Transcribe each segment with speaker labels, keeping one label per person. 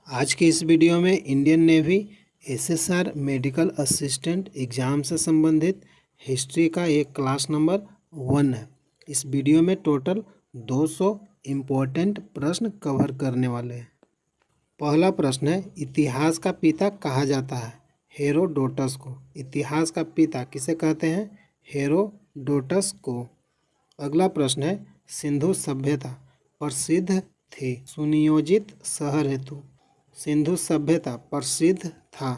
Speaker 1: आज के इस वीडियो में Indian navy SSR medical assistant exam से संबंधित हिस्ट्री का एक क्लास नंबर 1 है। इस वीडियो में टोटल 200 इम्पोर्टेंट प्रश्न कवर करने वाले हैं। पहला प्रश्न है, इतिहास का पिता कहा जाता है हेरोडोटस को। इतिहास का पिता किसे कहते हैं? हेरोडोटस को। अगला प्रश्न है, सिंधु सभ्यता प्रसिद्ध थी सुनियोजित शहर हेतु। सिंधु सभ्यता प्रसिद्ध था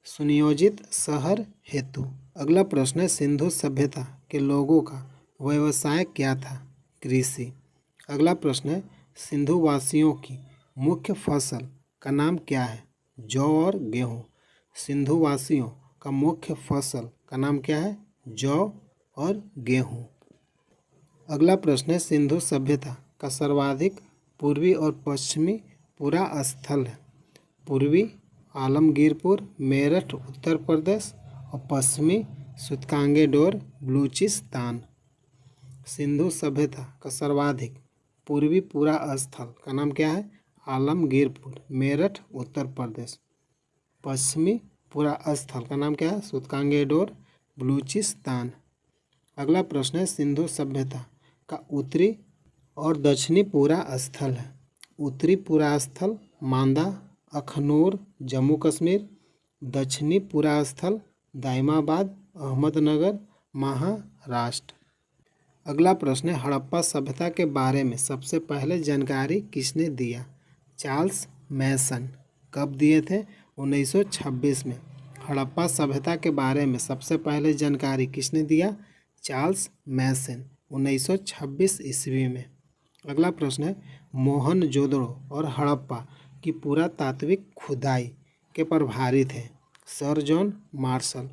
Speaker 1: सुनियोजित शहर हेतु। अगला प्रश्न है, सिंधु सभ्यता के लोगों का व्यवसाय क्या था? कृषि। अगला प्रश्न है, सिंधु वासियों की मुख्य फसल का नाम क्या है? जौ और गेहूँ। सिंधु वासियों का मुख्य फसल का नाम क्या है? जौ और गेहूँ। अगला प्रश्न है, सिंधु सभ्यता का सर्वाधिक पूर्वी और पश्चिमी पूरा स्थल है। पूर्वी आलमगीरपुर मेरठ उत्तर प्रदेश और पश्चिमी सूतकांगेडोर बलूचिस्तान। सिंधु सभ्यता का सर्वाधिक पूर्वी पूरा स्थल का नाम क्या है? आलमगीरपुर मेरठ उत्तर प्रदेश। पश्चिमी पूरा स्थल का नाम क्या है? सूतकांगेडोर बलूचिस्तान। अगला प्रश्न है, सिंधु सभ्यता का उत्तरी और दक्षिणी पूरा स्थल है। उत्तरी पूरा स्थल मांदा अखनूर जम्मू कश्मीर। दक्षिणी पूरा स्थल दाइमाबाद अहमदनगर महाराष्ट्र। अगला प्रश्न है, हड़प्पा सभ्यता के बारे में सबसे पहले जानकारी किसने दिया? चार्ल्स मैसन। कब दिए थे? 1926 में। हड़प्पा सभ्यता के बारे में सबसे पहले जानकारी किसने दिया? चार्ल्स मैसन 1926 ईस्वी में। अगला प्रश्न है, मोहनजोदड़ो और हड़प्पा की पुरातात्विक खुदाई के प्रभारी थे? Sir John Marshall.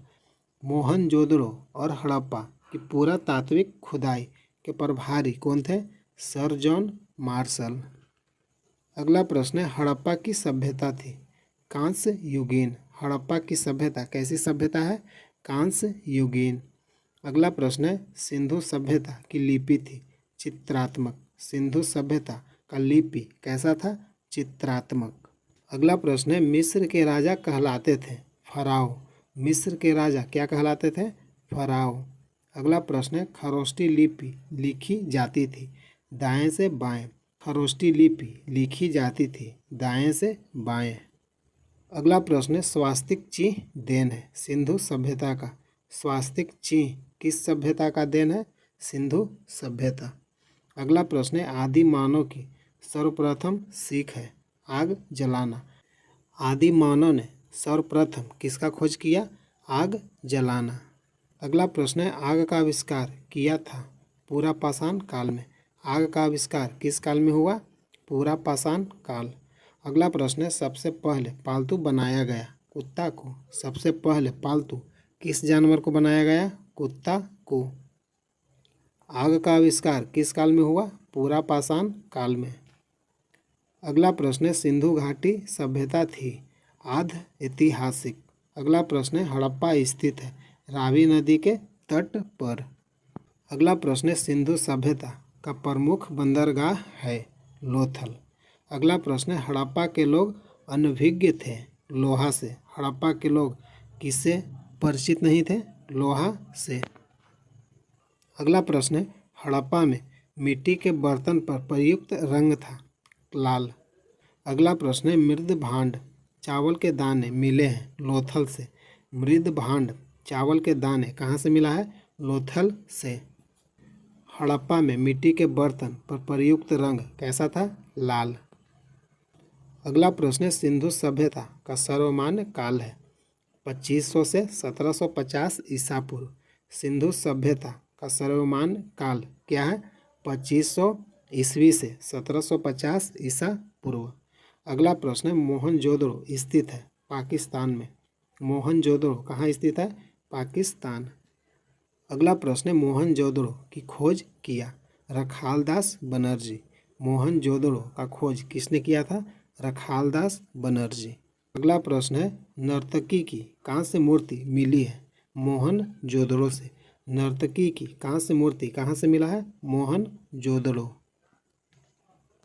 Speaker 1: मोहनजोदड़ो और हड़प्पा की पुरातात्विक खुदाई के प्रभारी कौन थे? Sir John Marshall. अगला प्रश्न है, हड़प्पा की सभ्यता थी कांस्य युगीन। हड़प्पा की सभ्यता कैसी सभ्यता है? कांस्य युगीन। अगला प्रश्न है, सिंधु सभ्यता की लिपि थी चित्रात्मक। सिंधु सभ्यता का लिपि कैसा था? चित्रात्मक। अगला प्रश्न है, मिस्र के राजा कहलाते थे फराओ। मिस्र के राजा क्या कहलाते थे? फराओ। अगला प्रश्न है, खरोष्टी लिपि लिखी जाती थी दाएं से बाएं। खरोष्टी लिपि लिखी जाती थी दाएं से बाएं। अगला प्रश्न है, स्वास्तिक चिन्ह देन है सिंधु सभ्यता का। स्वास्तिक चिन्ह किस सभ्यता का देन है? सिंधु सभ्यता। अगला प्रश्न है, आदि मानव की सर्वप्रथम सीख है आग जलाना। आदि मानव ने सर्वप्रथम किसका खोज किया? आग जलाना। अगला प्रश्न है, आग का आविष्कार किया था पूरा पाषाण काल में। आग का आविष्कार किस काल में हुआ? पूरा पाषाण काल। अगला प्रश्न है, सबसे पहले पालतू बनाया गया कुत्ता को। सबसे पहले पालतू किस जानवर को बनाया गया? कुत्ता को। आग का आविष्कार किस काल में हुआ? पूरा पाषाण काल में। अगला प्रश्न है, सिंधु घाटी सभ्यता थी आध ऐतिहासिक। अगला प्रश्न है, हड़प्पा स्थित है रावी नदी के तट पर। अगला प्रश्न है, सिंधु सभ्यता का प्रमुख बंदरगाह है लोथल। अगला प्रश्न है, हड़प्पा के लोग अनभिज्ञ थे लोहा से। हड़प्पा के लोग किससे परिचित नहीं थे? लोहा से। अगला प्रश्न है, हड़प्पा में मिट्टी के बर्तन पर प्रयुक्त रंग था लाल। अगला प्रश्न है, मृद भांड चावल के दाने मिले हैं लोथल से। मृद भांड चावल के दाने कहाँ से मिला है? लोथल से। हड़प्पा में मिट्टी के बर्तन पर प्रयुक्त रंग कैसा था? लाल। अगला प्रश्न है, सिंधु सभ्यता का सर्वमान्य काल है 2500 से 1750 ईसा पूर्व। सिंधु सभ्यता का सर्वमान्य काल क्या है? 2500 ईस्वी से 1750 ईसा पूर्व। अगला प्रश्न है, मोहनजोदड़ो स्थित है पाकिस्तान में। मोहनजोदड़ो कहाँ स्थित है? पाकिस्तान। अगला प्रश्न है, मोहनजोदड़ो की खोज किया रखालदास बनर्जी। मोहनजोदड़ो का खोज किसने किया था? रखालदास बनर्जी। अगला प्रश्न है, नर्तकी की कांस्य मूर्ति मिली है मोहनजोदड़ो से। नर्तकी की कांस्य मूर्ति कहाँ से मिला है? मोहनजोदड़ो।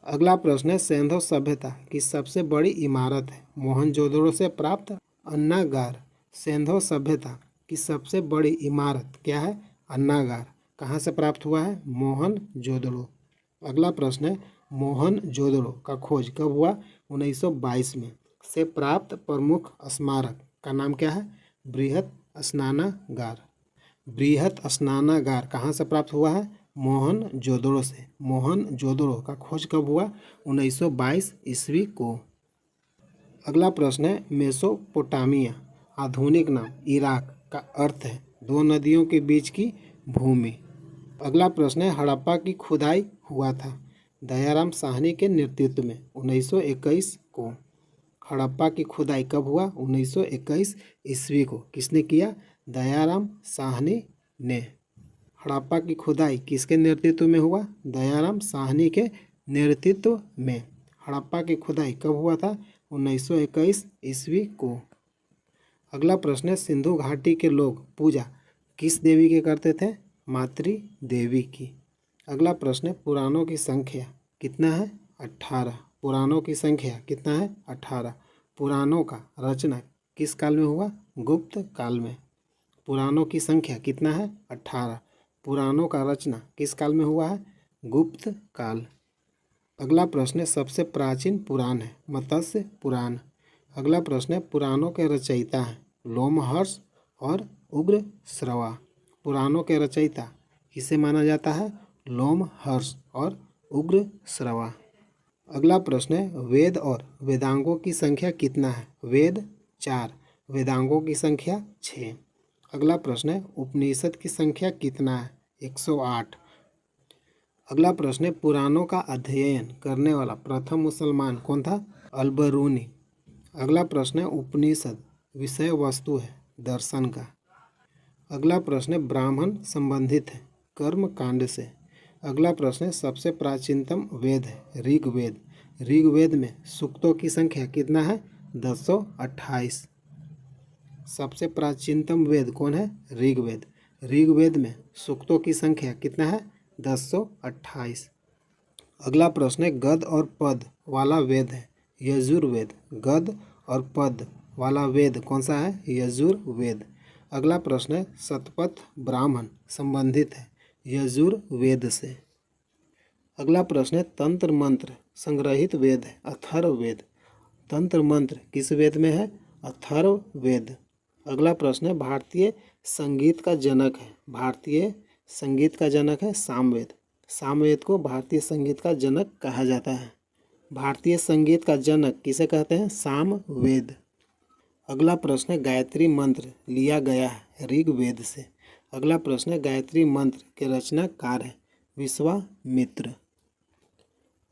Speaker 1: अगला प्रश्न है सिंधु सभ्यता की सबसे बड़ी इमारत है मोहनजोदड़ो से प्राप्त अन्नागार। सिंधु सभ्यता की सबसे बड़ी इमारत क्या है? अन्नागार। कहाँ से प्राप्त हुआ है? मोहनजोदड़ो। अगला प्रश्न है मोहनजोदड़ो का खोज कब हुआ? 1922 में। से प्राप्त प्रमुख स्मारक का नाम क्या है? बृहत स्नानागार। बृहत स्नानागार कहाँ से प्राप्त हुआ है? मोहनजोदड़ो से। मोहनजोदड़ो का खोज कब हुआ? 1922 ईस्वी को। अगला प्रश्न है मेसोपोटामिया आधुनिक नाम इराक का अर्थ है दो नदियों के बीच की भूमि। अगला प्रश्न है हड़प्पा की खुदाई हुआ था दयाराम साहनी के नेतृत्व में 1921 को। हड़प्पा की खुदाई कब हुआ? 1921 ईस्वी को। किसने किया? दयाराम साहनी ने। हड़प्पा की खुदाई किसके नेतृत्व में हुआ? दयाराम साहनी के नेतृत्व में। हड़प्पा की खुदाई कब हुआ था? 1921 ईस्वी को। अगला प्रश्न है सिंधु घाटी के लोग पूजा किस देवी के करते थे? मातृ देवी की। अगला प्रश्न है पुराणों की संख्या कितना है? 18। पुराणों की संख्या कितना है? 18। पुराणों का रचना किस काल में हुआ? गुप्त काल में। पुराणों की संख्या कितना है? 18। पुराणों का रचना किस काल में हुआ है? गुप्त काल। अगला प्रश्न है सबसे प्राचीन पुराण है मत्स्य पुराण। अगला प्रश्न है पुराणों के रचयिता हैं लोमहर्ष और उग्र श्रवा। पुराणों के रचयिता किसे माना जाता है? लोमहर्ष और उग्र श्रवा। अगला प्रश्न है वेद और वेदांगों की संख्या कितना है? वेद 4, वेदांगों की संख्या 6। अगला प्रश्न है उपनिषद की संख्या कितना है? 108। अगला प्रश्न है पुराणों का अध्ययन करने वाला प्रथम मुसलमान कौन था? अल-बरूनी। अगला प्रश्न है उपनिषद विषय वस्तु है दर्शन का। अगला प्रश्न है ब्राह्मण संबंधित है कर्म कांड से। अगला प्रश्न है सबसे प्राचीनतम वेद है ऋग्वेद। ऋग्वेद में सूक्तों की संख्या कितना है? 1028। सबसे प्राचीनतम वेद कौन है? ऋग्वेद। ऋग्वेद में सूक्तों की संख्या कितना है? 1028। अगला प्रश्न है गद और पद वाला वेद है यजुर्वेद। गद और पद वाला वेद कौन सा है? यजुर्वेद। अगला प्रश्न है शतपथ ब्राह्मण संबंधित है यजुर्वेद से। अगला प्रश्न है तंत्र मंत्र संग्रहित वेद है अथर्ववेद। तंत्र मंत्र किस वेद में है? अथर्ववेद। अगला प्रश्न है भारतीय संगीत का जनक है। भारतीय संगीत का जनक है सामवेद। सामवेद को भारतीय संगीत का जनक कहा जाता है। भारतीय संगीत का जनक किसे कहते हैं? सामवेद। अगला प्रश्न है गायत्री मंत्र लिया गया है ऋग्वेद से। अगला प्रश्न है गायत्री मंत्र के रचनाकार है विश्वामित्र।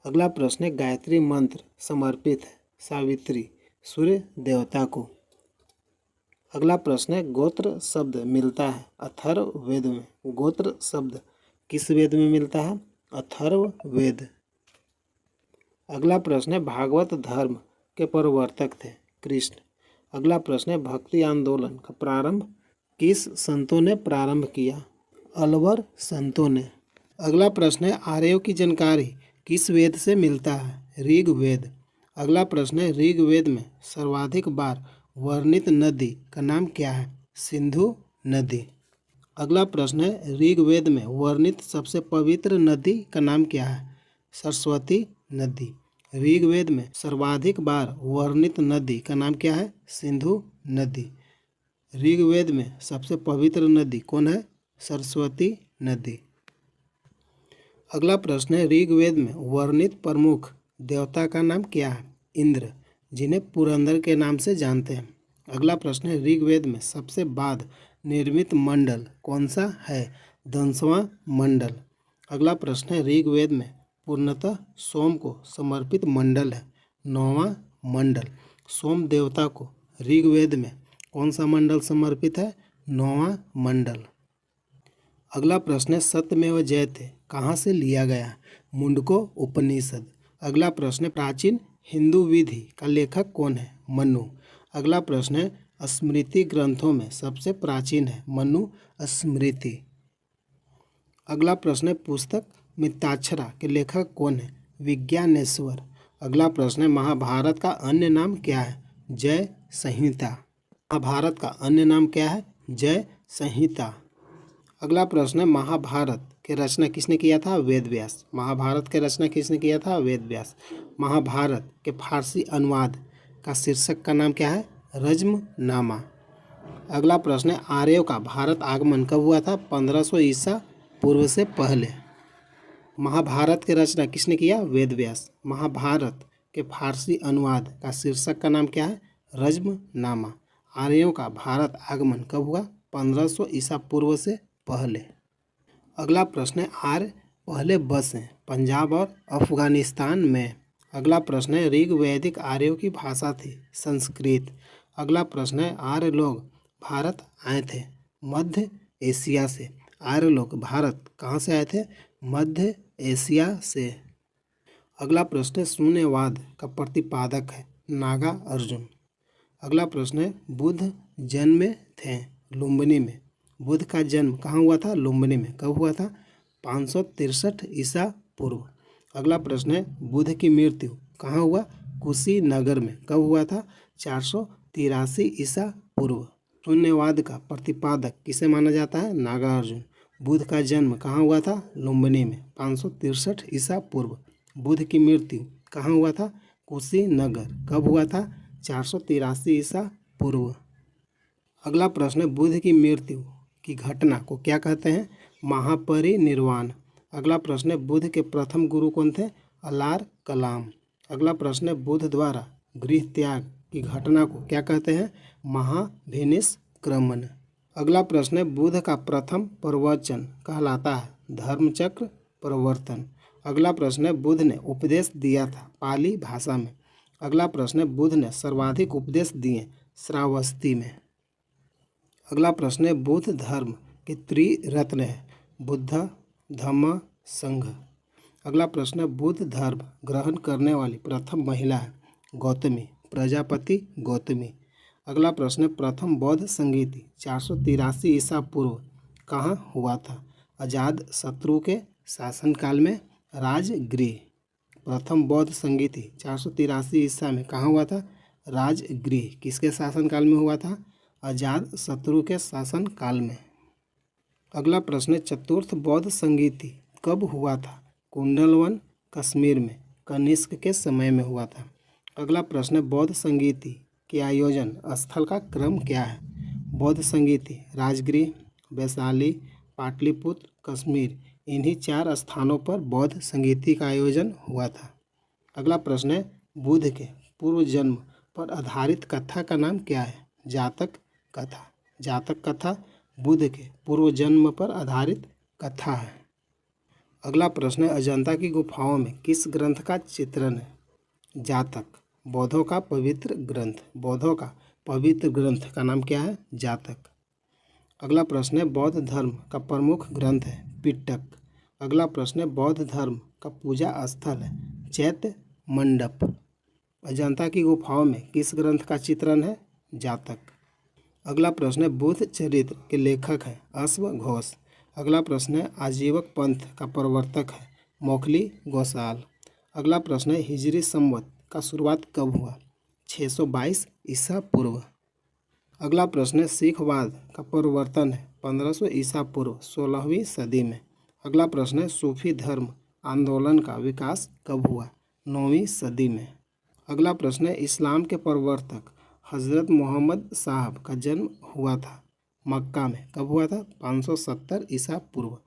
Speaker 1: अगला प्रश्न है गायत्री मंत्र समर्पित है सावित्री सूर्य देवता को। अगला प्रश्न है गोत्र शब्द मिलता है अथर्ववेद में। गोत्र शब्द किस वेद में मिलता है? अथर्ववेद। अगला प्रश्न है भागवत धर्म के प्रवर्तक थे कृष्ण। अगला प्रश्न है भक्ति आंदोलन का प्रारंभ किस संतों ने प्रारंभ किया? अलवर संतों ने। अगला प्रश्न है आर्यों की जानकारी किस वेद से मिलता है? ऋग्वेद। अगला प्रश्न है ऋग्वेद में सर्वाधिक बार वर्णित नदी का नाम क्या है? सिंधु नदी। अगला प्रश्न है ऋग्वेद में वर्णित सबसे पवित्र नदी का नाम क्या है? सरस्वती नदी। ऋग्वेद में सर्वाधिक बार वर्णित नदी का नाम क्या है? सिंधु नदी। ऋग्वेद में सबसे पवित्र नदी कौन है? सरस्वती नदी। अगला प्रश्न है ऋग्वेद में वर्णित प्रमुख देवता का नाम क्या है? इंद्र, जिन्हें पुरंदर के नाम से जानते हैं। अगला प्रश्न है ऋग्वेद में सबसे बाद निर्मित मंडल कौन सा है? 10वां मंडल। अगला प्रश्न है ऋग्वेद में पूर्णतः सोम को समर्पित मंडल है 9वां मंडल। सोम देवता को ऋग्वेद में कौन सा मंडल समर्पित है? 9वां मंडल। अगला प्रश्न है सत्यमेव जयते कहाँ से लिया गया? मुंडको उपनिषद। अगला प्रश्न है प्राचीन हिंदू विधि का लेखक कौन है? मनु। अगला प्रश्न है स्मृति ग्रंथों में सबसे प्राचीन है मनु स्मृति। अगला प्रश्न है पुस्तक मिताक्षरा के लेखक कौन है? विज्ञानेश्वर। अगला प्रश्न है महाभारत का अन्य नाम क्या है? जय संहिता। महाभारत का अन्य नाम क्या है? जय संहिता। अगला प्रश्न है महाभारत के रचना किसने किया था? वेद व्यास। महाभारत के रचना किसने किया था? वेद व्यास। महाभारत के फारसी अनुवाद का शीर्षक का नाम क्या है? रज्मनामा। अगला प्रश्न है आर्यों का भारत आगमन कब हुआ था? 1500 ईसा पूर्व से पहले। महाभारत की रचना किसने किया? वेद व्यास। महाभारत के फारसी अनुवाद का शीर्षक का नाम क्या है? रज्मनामा। आर्यों का भारत आगमन कब हुआ? 1500 ईसा पूर्व से पहले। अगला प्रश्न है आर्य पहले बसे पंजाब और अफगानिस्तान में। अगला प्रश्न है ऋग्वैदिक आर्यों की भाषा थी संस्कृत। अगला प्रश्न है आर्य लोग भारत आए थे मध्य एशिया से। आर्य लोग भारत कहाँ से आए थे? मध्य एशिया से। अगला प्रश्न है शून्यवाद का प्रतिपादक है नागार्जुन। अगला प्रश्न है बुद्ध जन्मे थे लुम्बिनी में। बुद्ध का जन्म कहाँ हुआ था? लुम्बिनी में। कब हुआ था? 563 ईसा पूर्व। अगला प्रश्न है बुद्ध की मृत्यु कहाँ हुआ? कुशीनगर में। कब हुआ था? 483 ईसा पूर्व। शून्यवाद का प्रतिपादक किसे माना जाता है? नागार्जुन। बुद्ध का जन्म कहाँ हुआ था? लुम्बिनी में। 563 ईसा पूर्व। बुद्ध की मृत्यु कहाँ हुआ था? कुशीनगर। कब हुआ था? 483 ईसा पूर्व। अगला प्रश्न है बुद्ध की मृत्यु की घटना को क्या कहते हैं? महापरिनिर्वाण। अगला प्रश्न है बुद्ध के प्रथम गुरु कौन थे? अलार कलाम। अगला प्रश्न है बुद्ध द्वारा गृह त्याग की घटना को क्या कहते हैं? महाभिनिष्क्रमण। अगला प्रश्न है बुद्ध का प्रथम प्रवचन कहलाता है धर्मचक्र प्रवर्तन। अगला प्रश्न है बुद्ध ने उपदेश दिया था पाली भाषा में। अगला प्रश्न है बुद्ध ने सर्वाधिक उपदेश दिए श्रावस्ती में। अगला प्रश्न है बुद्ध धर्म के त्रिरत्न है बुद्ध धम्म संघ। अगला प्रश्न है बुद्ध धर्म ग्रहण करने वाली प्रथम महिला है गौतमी प्रजापति गौतमी। अगला प्रश्न है प्रथम बौद्ध संगीति 483 ईसा पूर्व कहाँ हुआ था? अजाद शत्रु के शासनकाल में राजगृह। प्रथम बौद्ध संगीति 483 ईसा में कहाँ हुआ था? राजगृह। किसके शासनकाल में हुआ था? अजाद शत्रु के शासन काल में। अगला प्रश्न है चतुर्थ बौद्ध संगीति कब हुआ था? कुंडलवन कश्मीर में कनिष्क के समय में हुआ था। अगला प्रश्न है बौद्ध संगीति के आयोजन स्थल का क्रम क्या है? बौद्ध संगीति राजगृह वैशाली पाटलिपुत्र कश्मीर इन्हीं 4 स्थानों पर बौद्ध संगीति का आयोजन हुआ था। अगला प्रश्न है बुद्ध के पूर्व जन्म पर आधारित कथा का नाम क्या है? जातक कथा। जातक कथा बुद्ध के पूर्व जन्म पर आधारित कथा है। अगला प्रश्न है अजंता की गुफाओं में किस ग्रंथ का चित्रण है? जातक। बौद्धों का पवित्र ग्रंथ। बौद्धों का पवित्र ग्रंथ का नाम क्या है? जातक। अगला प्रश्न है बौद्ध धर्म का प्रमुख ग्रंथ है पिटक। अगला प्रश्न है बौद्ध धर्म का पूजा स्थल है चैत्य मंडप। अजंता की गुफाओं में किस ग्रंथ का चित्रण है? जातक। अगला प्रश्न है बुद्ध चरित्र के लेखक हैं अश्वघोष। अगला प्रश्न है आजीवक पंथ का प्रवर्तक है मोखली गोसाल। अगला प्रश्न है हिजरी संवत का शुरुआत कब हुआ? 622 ईसा पूर्व। अगला प्रश्न है सिखवाद का प्रवर्तन है 1500 ईसा पूर्व 16वीं सदी में। अगला प्रश्न है सूफी धर्म आंदोलन का विकास कब हुआ? 9वीं सदी में। अगला प्रश्न है इस्लाम के प्रवर्तक हज़रत मोहम्मद साहब का जन्म हुआ था मक्का में। कब हुआ था? 570 ईसा पूर्व।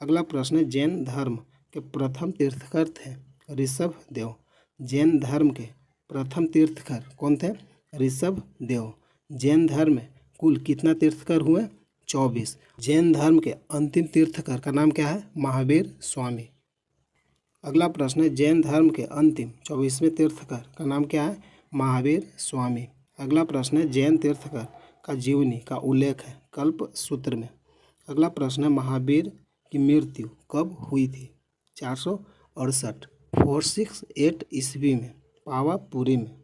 Speaker 1: अगला प्रश्न है जैन धर्म के प्रथम तीर्थकर थे ऋषभ देव। जैन धर्म के प्रथम तीर्थकर कौन थे? ऋषभ देव। जैन धर्म में कुल कितना तीर्थकर हुए? 24। जैन धर्म के अंतिम तीर्थकर का नाम क्या है? महावीर स्वामी। अगला प्रश्न है जैन धर्म के अंतिम 24वें तीर्थकर का नाम क्या है? महावीर स्वामी। अगला प्रश्न है जैन तीर्थकर का जीवनी का उल्लेख है कल्प सूत्र में। अगला प्रश्न है महावीर की मृत्यु कब हुई थी? 468 ईस्वी में पावापुरी में।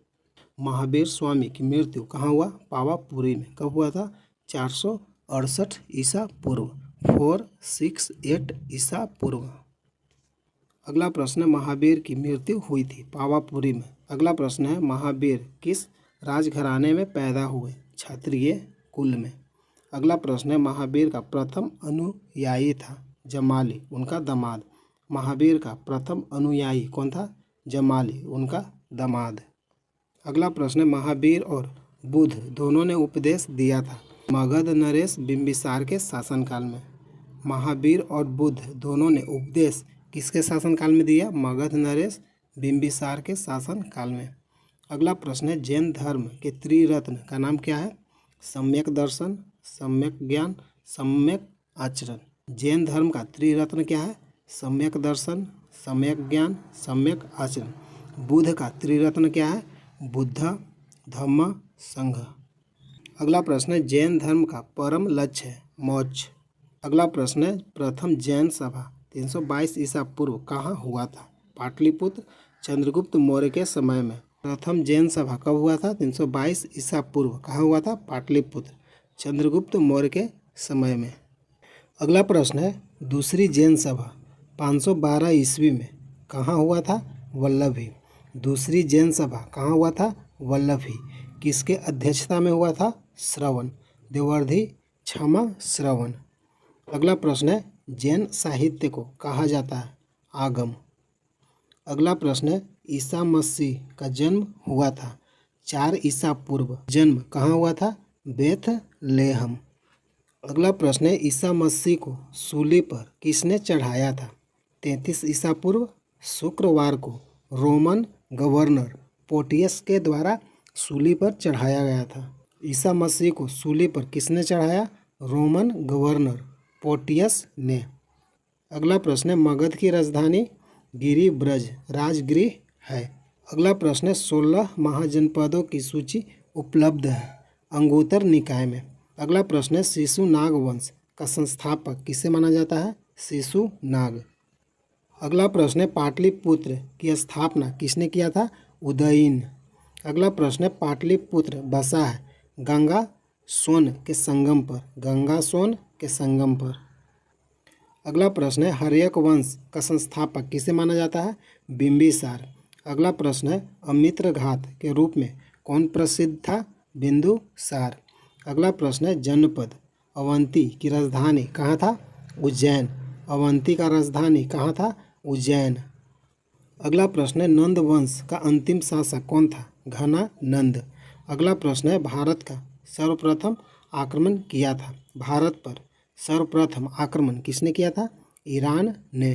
Speaker 1: महावीर स्वामी की मृत्यु कहाँ हुआ? पावापुरी में। कब हुआ था? 468 ईसा पूर्व 468 ईसा पूर्व। अगला प्रश्न है महावीर की मृत्यु हुई थी पावापुरी में। अगला प्रश्न है महावीर किस राजघराने में पैदा हुए? क्षत्रिय कुल में। अगला प्रश्न है महावीर का प्रथम अनुयायी था जमाली, उनका दामाद। महावीर का प्रथम अनुयायी कौन था? जमाली, उनका दामाद। अगला प्रश्न है महावीर और बुद्ध दोनों ने उपदेश दिया था मगध नरेश बिंबिसार के शासनकाल में। महावीर और बुद्ध दोनों ने उपदेश किसके शासनकाल में दिया? मगध नरेश बिंबिसार के शासनकाल में। अगला प्रश्न है जैन धर्म के त्रिरत्न का नाम क्या है? सम्यक दर्शन, सम्यक ज्ञान, सम्यक आचरण। जैन धर्म का त्रिरत्न क्या है? सम्यक दर्शन, सम्यक ज्ञान, सम्यक आचरण। बुद्ध का त्रिरत्न क्या है? बुद्ध, धम्म, संघ। अगला प्रश्न है जैन धर्म का परम लक्ष्य है मोक्ष। अगला प्रश्न है प्रथम जैन सभा 322 ईसा पूर्व कहाँ हुआ था? पाटलिपुत्र, चंद्रगुप्त मौर्य के समय में। प्रथम जैन सभा कब हुआ था? 322 ईसा पूर्व। कहाँ हुआ था? पाटलिपुत्र, चंद्रगुप्त मौर्य के समय में। अगला प्रश्न है दूसरी जैन सभा 512 ईस्वी में कहाँ हुआ था? वल्लभी। दूसरी जैन सभा कहाँ हुआ था? वल्लभी। किसके अध्यक्षता में हुआ था? श्रवण, देवर्षि क्षमा श्रवण। अगला प्रश्न है जैन साहित्य को कहा जाता है? आगम। अगला प्रश्न है ईसा मसीह का जन्म हुआ था 4 ईसा पूर्व। जन्म कहाँ हुआ था? बेथलेहम। अगला प्रश्न है ईसा मसीह को सूली पर किसने चढ़ाया था? 33 ईसा पूर्व। शुक्रवार को रोमन गवर्नर पोटियस के द्वारा सूली पर चढ़ाया गया था। ईसा मसीह को सूली पर किसने चढ़ाया? रोमन गवर्नर पोटियस ने। अगला प्रश्न है मगध की राजधानी गिरिब्रज राजगृह है। अगला प्रश्न है 16 महाजनपदों की सूची उपलब्ध है अंगुत्तर निकाय में। अगला प्रश्न है शिशुनाग वंश का संस्थापक किसे माना जाता है? शिशुनाग। अगला प्रश्न है पाटलिपुत्र की स्थापना किसने किया था? उदयन। अगला प्रश्न है पाटलिपुत्र बसा है गंगा सोन के संगम पर। गंगा सोन के संगम पर। अगला प्रश्न है हर्यक वंश का संस्थापक किसे माना जाता है? बिंबिसार। अगला प्रश्न है अमित्र घात के रूप में कौन प्रसिद्ध था? बिंदुसार। अगला प्रश्न है जनपद अवंती की राजधानी कहाँ था? उज्जैन। अवंती का राजधानी कहाँ था? उज्जैन। अगला प्रश्न है नंद वंश का अंतिम शासक कौन था? घना नंद। अगला प्रश्न है भारत का सर्वप्रथम आक्रमण किया था? भारत पर सर्वप्रथम आक्रमण किसने किया था? ईरान ने।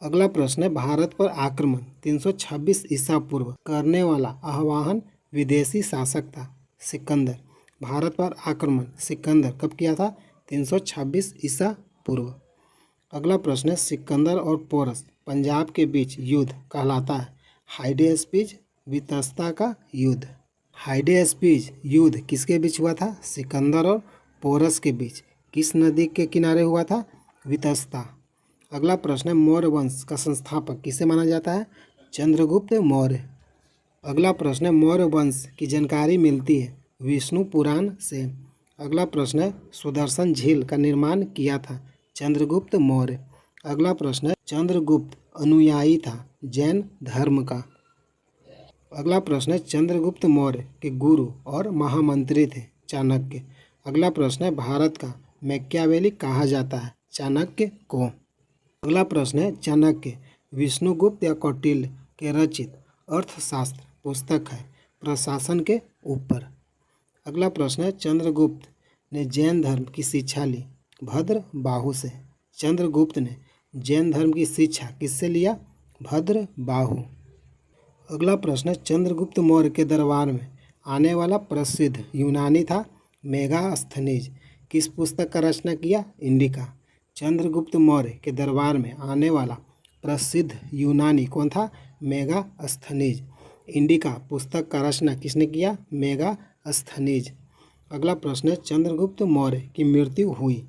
Speaker 1: अगला प्रश्न है भारत पर आक्रमण 326 ईसा पूर्व करने वाला आह्वान विदेशी शासक था? सिकंदर। भारत पर आक्रमण सिकंदर कब किया था? 326 ईसा पूर्व। अगला प्रश्न है सिकंदर और पोरस पंजाब के बीच युद्ध कहलाता है? हाइडेस्पिज वितस्ता का युद्ध। हाइडेस्पिज युद्ध किसके बीच हुआ था? सिकंदर और पोरस के बीच। किस नदी के किनारे हुआ था? वितस्ता। अगला प्रश्न है मौर्य वंश का संस्थापक किसे माना जाता है? चंद्रगुप्त मौर्य। अगला प्रश्न है मौर्य वंश की जानकारी मिलती है विष्णु पुराण से। अगला प्रश्न है सुदर्शन झील का निर्माण किया था? चंद्रगुप्त मौर्य। अगला प्रश्न है चंद्रगुप्त अनुयायी था जैन धर्म का? अगला प्रश्न है चंद्रगुप्त मौर्य के गुरु और महामंत्री थे चाणक्य। अगला प्रश्न है भारत का मैकियावेली कहा जाता है? चाणक्य को। अगला प्रश्न है चाणक्य विष्णुगुप्त या कौटिल्य के रचित अर्थशास्त्र पुस्तक है प्रशासन के ऊपर। अगला प्रश्न है चंद्रगुप्त ने जैन धर्म की शिक्षा ली? भद्रबाहु से। चंद्रगुप्त ने जैन धर्म की शिक्षा किससे लिया? भद्रबाहु। अगला प्रश्न है चंद्रगुप्त मौर्य के दरबार में आने वाला प्रसिद्ध यूनानी था? मेगास्थनीज। किस पुस्तक का रचना किया? इंडिका। चंद्रगुप्त मौर्य के दरबार में आने वाला प्रसिद्ध यूनानी कौन था? मेगास्थनीज। इंडिका पुस्तक का रचना किसने किया? मेगास्थनीज। अगला प्रश्न है चंद्रगुप्त मौर्य की मृत्यु हुई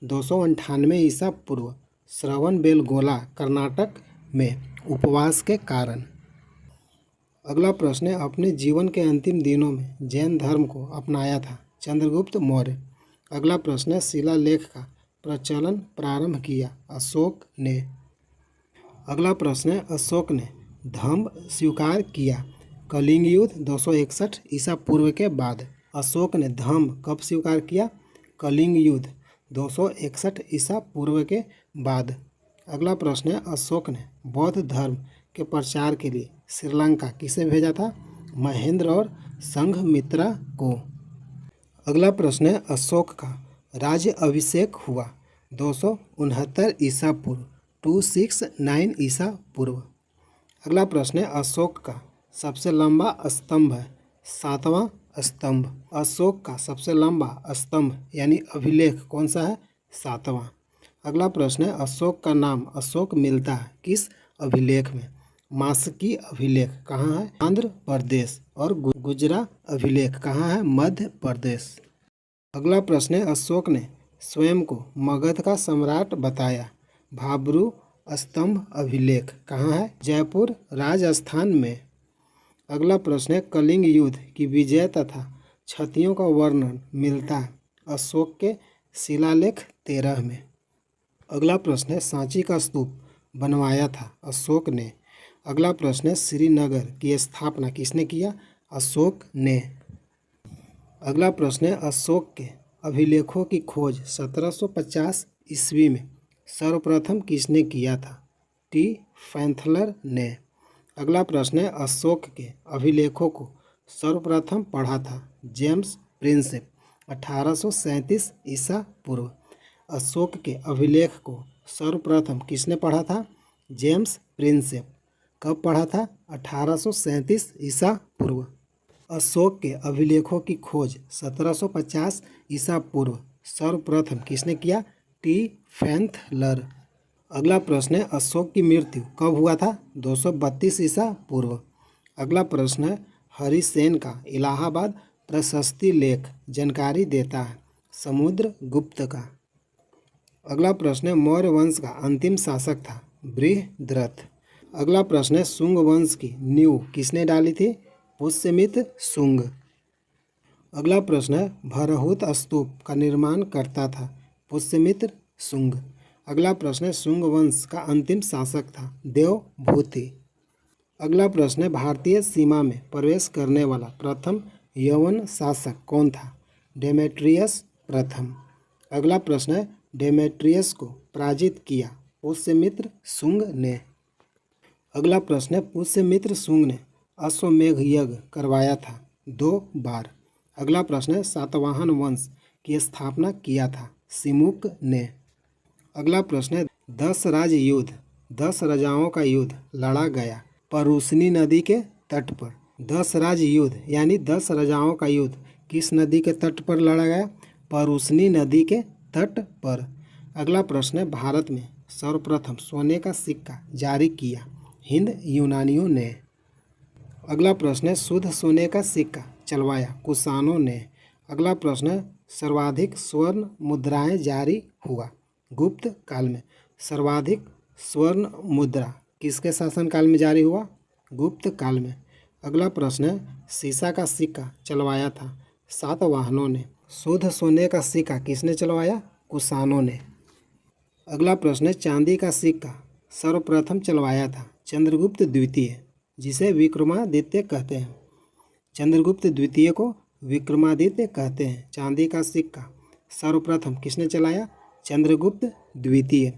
Speaker 1: 298 ईसा पूर्व श्रवणबेलगोला कर्नाटक में उपवास के कारण। अगला प्रश्न है अपने जीवन के अंतिम दिनों में जैन धर्म को अपनाया था? चंद्रगुप्त मौर्य। अगला प्रश्न है शिलालेख का प्रचलन प्रारंभ किया? अशोक ने। अगला प्रश्न है, अशोक ने धम्म स्वीकार किया कलिंग युद्ध 261 ईसा पूर्व के बाद। अशोक ने धम्म कब स्वीकार किया? कलिंग युद्ध 261 ईसा पूर्व के बाद। अगला प्रश्न है, अशोक ने बौद्ध धर्म के प्रचार के लिए श्रीलंका किसे भेजा था? महेंद्र और संघमित्रा को। अगला प्रश्न है, अशोक का राज्य अभिषेक हुआ 269 ईसा पूर्व 269 ईसा पूर्व। अगला प्रश्न है, अशोक का सबसे लंबा स्तंभ है 7वां स्तंभ। अशोक का सबसे लंबा स्तंभ यानी अभिलेख कौन सा है? 7वां। अगला प्रश्न है, अशोक का नाम अशोक मिलता है किस अभिलेख में? मास्की अभिलेख कहाँ है? आंध्र प्रदेश। और गुजरा अभिलेख कहाँ है? मध्य प्रदेश। अगला प्रश्न है, अशोक ने स्वयं को मगध का सम्राट बताया। भाब्रू स्तंभ अभिलेख कहाँ है? जयपुर राजस्थान में। अगला प्रश्न है, कलिंग युद्ध की विजय तथा क्षतियों का वर्णन मिलता है अशोक के शिलालेख 13 में। अगला प्रश्न है, सांची का स्तूप बनवाया था अशोक ने। अगला प्रश्न है, श्रीनगर की स्थापना किसने किया? अशोक ने। अगला प्रश्न है, अशोक के अभिलेखों की खोज 1750 ईस्वी में सर्वप्रथम किसने किया था? टी फैंथलर ने। अगला प्रश्न है, अशोक के अभिलेखों को सर्वप्रथम पढ़ा था जेम्स प्रिंसेप 1837 ईसा पूर्व। अशोक के अभिलेख को सर्वप्रथम किसने पढ़ा था? James Prinsep. कब पढ़ा था? 1837 ईसा पूर्व। अशोक के अभिलेखों की खोज 1750 ईसा पूर्व सर्वप्रथम किसने किया? टी फैंथलर। अगला प्रश्न है, अशोक की मृत्यु कब हुआ था? 232 ईसा पूर्व। अगला प्रश्न है, हरिसेन का इलाहाबाद प्रशस्ति लेख जानकारी देता है समुद्रगुप्त का। अगला प्रश्न है, मौर्य वंश का अंतिम शासक था बृहद्रथ। अगला प्रश्न है, शुंग वंश की नींव किसने डाली थी? पुष्यमित्र शुंग। अगला प्रश्न है, भरहुत स्तूप का निर्माण करता था पुष्यमित्र शुंग। अगला प्रश्न है, शुंग वंश का अंतिम शासक था देवभूति। अगला प्रश्न है, भारतीय सीमा में प्रवेश करने वाला प्रथम यवन शासक कौन था? डेमेट्रियस प्रथम। अगला प्रश्न है, डेमेट्रियस को पराजित किया पुष्यमित्र शुंग ने। अगला प्रश्न है, पुष्यमित्र शुंग ने अश्वमेध यज्ञ करवाया था 2 बार। अगला प्रश्न है, सातवाहन वंश की स्थापना किया था सिमुक ने। अगला प्रश्न है, 10 राज्य युद्ध 10 राजाओं का युद्ध लड़ा गया परूसनी नदी के तट पर। 10 राज्य युद्ध यानी 10 राजाओं का युद्ध किस नदी के तट पर लड़ा गया? परूसनी नदी के तट पर। अगला प्रश्न है, भारत में सर्वप्रथम सोने का सिक्का जारी किया हिंद यूनानियों ने। अगला प्रश्न है, शुद्ध सोने का सिक्का चलवाया कुषाणों ने। अगला प्रश्न है, सर्वाधिक स्वर्ण मुद्राएं जारी हुआ गुप्त काल में। सर्वाधिक स्वर्ण मुद्रा किसके शासनकाल में जारी हुआ? गुप्त काल में। अगला प्रश्न है, सीसा का सिक्का चलवाया था सातवाहनों ने। शुद्ध सोने का सिक्का किसने चलवाया? कुषाणों ने। अगला प्रश्न है, चांदी का सिक्का सर्वप्रथम चलवाया था चंद्रगुप्त द्वितीय, जिसे विक्रमादित्य कहते हैं। चंद्रगुप्त द्वितीय को विक्रमादित्य कहते हैं। चांदी का सिक्का सर्वप्रथम किसने चलाया? चंद्रगुप्त द्वितीय।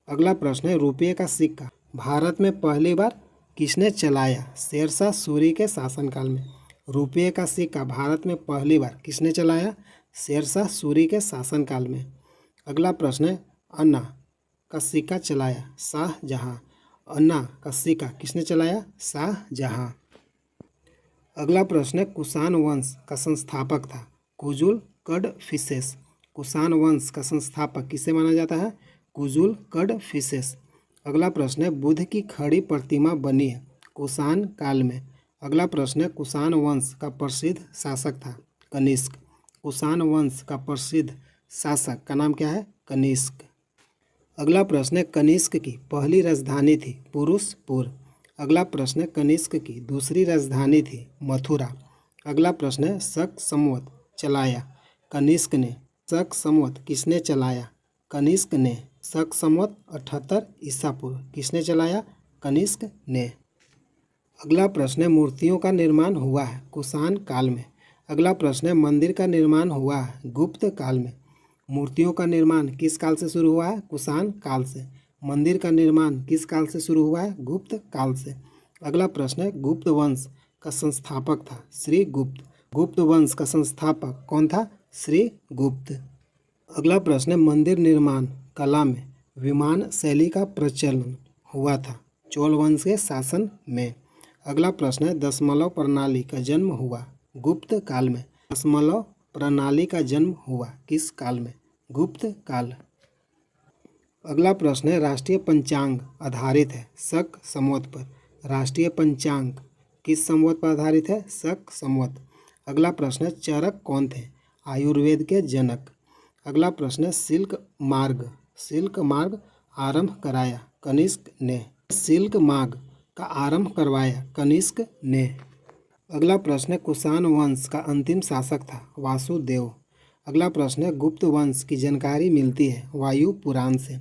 Speaker 1: अगला प्रश्न है, रुपये का सिक्का भारत में पहली बार किसने चलाया? शेरशाह सूरी के शासनकाल में। रुपये का सिक्का भारत में पहली बार किसने चलाया? शेरशाह सूरी के शासनकाल में। अगला प्रश्न है, अन्ना का सिक्का चलाया शाहजहां। अन्ना का सिक्का किसने चलाया? शाहजहां। अगला प्रश्न है, कुषाण वंश का संस्थापक था कुजुल कडफिसेस। कुषाण वंश का संस्थापक किसे माना जाता है? कुजुल कडफिसेस। अगला प्रश्न है, बुद्ध की खड़ी प्रतिमा बनी है कुषाण काल में। अगला प्रश्न है, कुषाण वंश का प्रसिद्ध शासक था कनिष्क। कुषाण वंश का प्रसिद्ध शासक का नाम क्या है? कनिष्क। अगला प्रश्न है, कनिष्क की पहली राजधानी थी पुरुषपुर। अगला प्रश्न है, कनिष्क की दूसरी राजधानी थी मथुरा। अगला प्रश्न है, शक संवत चलाया कनिष्क ने। शक संवत किसने चलाया? कनिष्क ने। शक संवत 78 ईसा पूर्व। किसने चलाया? कनिष्क ने। अगला प्रश्न है मूर्तियों का निर्माण हुआ है कुषाण काल में। अगला प्रश्न है मंदिर का निर्माण हुआ है गुप्त काल में। मूर्तियों का निर्माण किस काल से शुरू हुआ है? कुषाण काल से। मंदिर का निर्माण किस काल से शुरू हुआ है? गुप्त काल से। अगला प्रश्न है गुप्त वंश का संस्थापक था श्री गुप्त। गुप्त वंश का संस्थापक कौन था? श्री गुप्त। अगला प्रश्न है मंदिर निर्माण कला में विमान शैली का प्रचलन हुआ था चोल वंश के शासन में। अगला प्रश्न है दशमलव प्रणाली का जन्म हुआ गुप्त काल में। दशमलव प्रणाली का जन्म हुआ किस काल में? गुप्त काल। अगला प्रश्न है राष्ट्रीय पंचांग आधारित है शक संवत पर। राष्ट्रीय पंचांग किस संवत पर आधारित है? शक संवत। अगला प्रश्न है चरक कौन थे? आयुर्वेद के जनक। अगला प्रश्न है सिल्क मार्ग आरंभ कराया कनिष्क ने। सिल्क मार्ग का आरंभ करवाया कनिष्क ने। अगला प्रश्न है कुषाण वंश का अंतिम शासक था वासुदेव। अगला प्रश्न है गुप्त वंश की जानकारी मिलती है वायु पुराण से।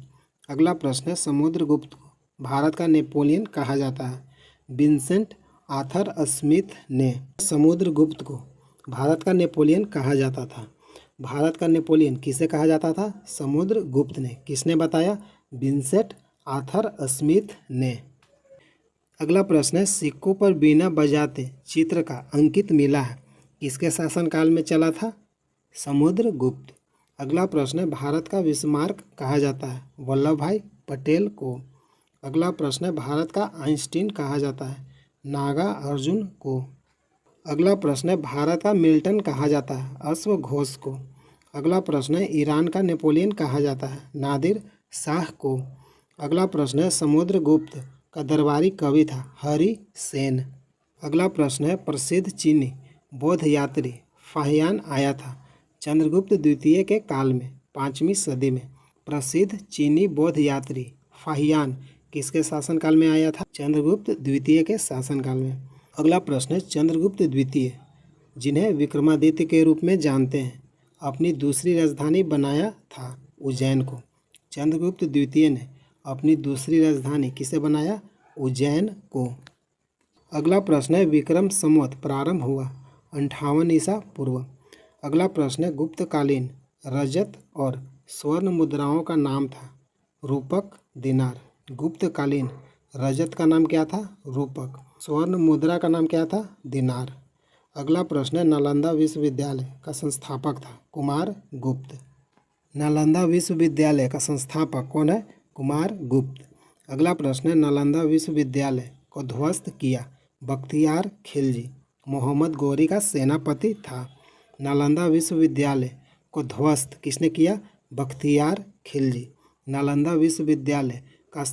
Speaker 1: अगला प्रश्न है समुद्रगुप्त को भारत का नेपोलियन कहा जाता है विंसेंट आर्थर स्मिथ ने। समुद्रगुप्त को भारत का नेपोलियन कहा जाता था। भारत का नेपोलियन किसे कहा जाता था? समुद्रगुप्त ने। किसने बताया? विंसेंट आर्थर स्मिथ ने। अगला प्रश्न है सिक्कों पर बीना बजाते चित्र का अंकित मिला है किसके शासनकाल में चला था? समुद्रगुप्त। अगला प्रश्न है भारत का बिस्मार्क कहा जाता है वल्लभ भाई पटेल को। अगला प्रश्न है भारत का आइंस्टीन कहा जाता है नागार्जुन को। अगला प्रश्न है भारत का मिल्टन कहा जाता है अश्वघोष को। अगला प्रश्न है ईरान का नेपोलियन कहा जाता है नादिर शाह को। अगला प्रश्न है समुद्रगुप्त का दरबारी कवि था हरि सेन। अगला प्रश्न है प्रसिद्ध चीनी बौद्ध यात्री फाहियान आया था चंद्रगुप्त द्वितीय के काल में 5वीं सदी में। प्रसिद्ध चीनी बौद्ध यात्री फाहियान किसके शासनकाल में आया था? चंद्रगुप्त द्वितीय के शासनकाल में। अगला प्रश्न है चंद्रगुप्त द्वितीय जिन्हें विक्रमादित्य के रूप में जानते हैं अपनी दूसरी राजधानी बनाया था उज्जैन को। चंद्रगुप्त द्वितीय ने अपनी दूसरी राजधानी किसे बनाया? उज्जैन को। अगला प्रश्न है विक्रम संवत प्रारंभ हुआ 58 ईसा पूर्व। अगला प्रश्न है गुप्तकालीन रजत और स्वर्ण मुद्राओं का नाम था रूपक दिनार। गुप्तकालीन रजत का नाम क्या था? रूपक। स्वर्ण मुद्रा का नाम क्या था? दिनार। अगला प्रश्न है नालंदा विश्वविद्यालय का संस्थापक था कुमार गुप्त। नालंदा विश्वविद्यालय का संस्थापक कौन है? कुमार गुप्त। अगला प्रश्न है नालंदा विश्वविद्यालय को ध्वस्त किया बख्तियार खिलजी मोहम्मद गौरी का सेनापति था। नालंदा विश्वविद्यालय को ध्वस्त किसने किया? बख्तियार खिलजी। नालंदा विश्वविद्यालय का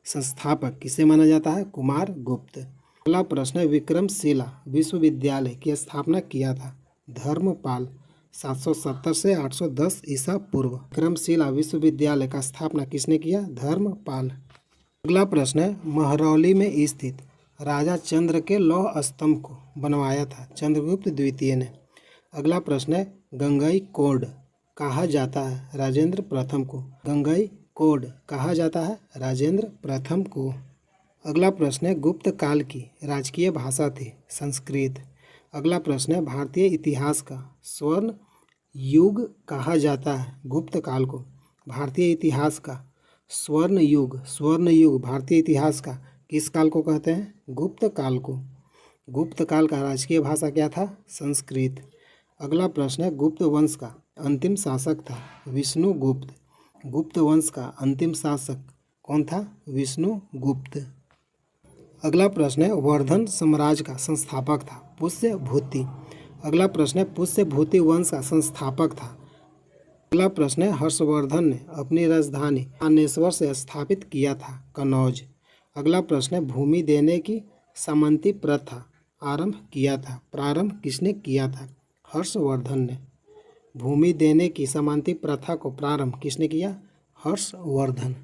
Speaker 1: संस्थापक किसे माना जाता है? कुमार गुप्त। अगला प्रश्न है विक्रमशिला विश्वविद्यालय की स्थापना किया था धर्मपाल 770 से 810 ईसा पूर्व। विक्रमशिला विश्वविद्यालय का स्थापना किसने किया? धर्मपाल। अगला प्रश्न है महरौली में स्थित राजा चंद्र के लौह स्तंभ को बनवाया था चंद्रगुप्त द्वितीय ने। अगला प्रश्न है गंगई कोड कहा जाता है राजेंद्र प्रथम को। गंगई कोड कहा जाता है राजेंद्र प्रथम को। अगला प्रश्न है गुप्त काल की राजकीय भाषा थी संस्कृत। अगला प्रश्न है भारतीय इतिहास का स्वर्ण युग कहा जाता है गुप्त काल को। भारतीय इतिहास का स्वर्ण युग भारतीय इतिहास का किस काल को कहते हैं? गुप्त काल को। गुप्त काल का राजकीय भाषा क्या था? संस्कृत। अगला प्रश्न है गुप्त वंश का अंतिम शासक था विष्णुगुप्त। गुप्त वंश का अंतिम शासक कौन था? विष्णुगुप्त। अगला प्रश्न है वर्धन साम्राज्य का संस्थापक था पुष्यभूति। अगला प्रश्न है पुष्यभूति वंश का संस्थापक था। अगला प्रश्न है हर्षवर्धन ने अपनी राजधानी थानेश्वर से स्थापित किया था कनौज। अगला प्रश्न है भूमि देने की सामंती प्रथा प्रारंभ किसने किया था? हर्षवर्धन ने। भूमि देने की सामंती प्रथा को प्रारंभ किसने किया? हर्षवर्धन।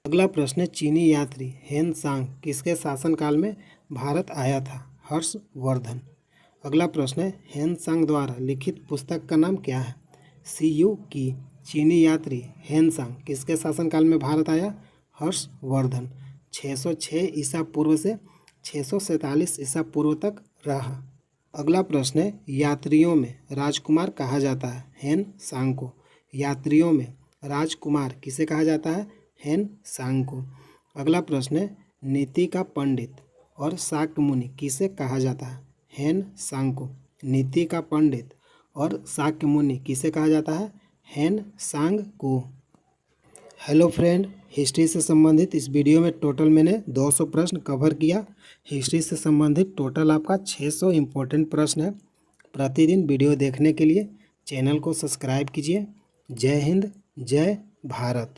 Speaker 1: अगला प्रश्न है चीनी यात्री हेन सांग किसके शासनकाल में भारत आया था? हर्षवर्धन। अगला प्रश्न है हेन सांग द्वारा लिखित पुस्तक का नाम क्या है? सीयू की चीनी यात्री हेनसांग किसके शासनकाल में भारत आया? हर्षवर्धन। 606 ईसा पूर्व से 647 ईसा पूर्व तक रहा। अगला प्रश्न है, यात्रियों में राजकुमार कहा जाता है? हेनसांग को। यात्रियों में राजकुमार किसे कहा जाता है? हेनसांग को। अगला प्रश्न है, नीति का पंडित और शाक्य मुनि किसे कहा जाता है? हेनसांग को। नीति का पंडित और शाक्य मुनि किसे कहा जाता है? हेनसांग को। हेलो फ्रेंड, हिस्ट्री से संबंधित इस वीडियो में टोटल मैंने 200 प्रश्न कवर किया। हिस्ट्री से संबंधित टोटल आपका 600 इम्पोर्टेंट प्रश्न है। प्रतिदिन वीडियो देखने के लिए चैनल को सब्सक्राइब कीजिए। जय हिंद, जय भारत।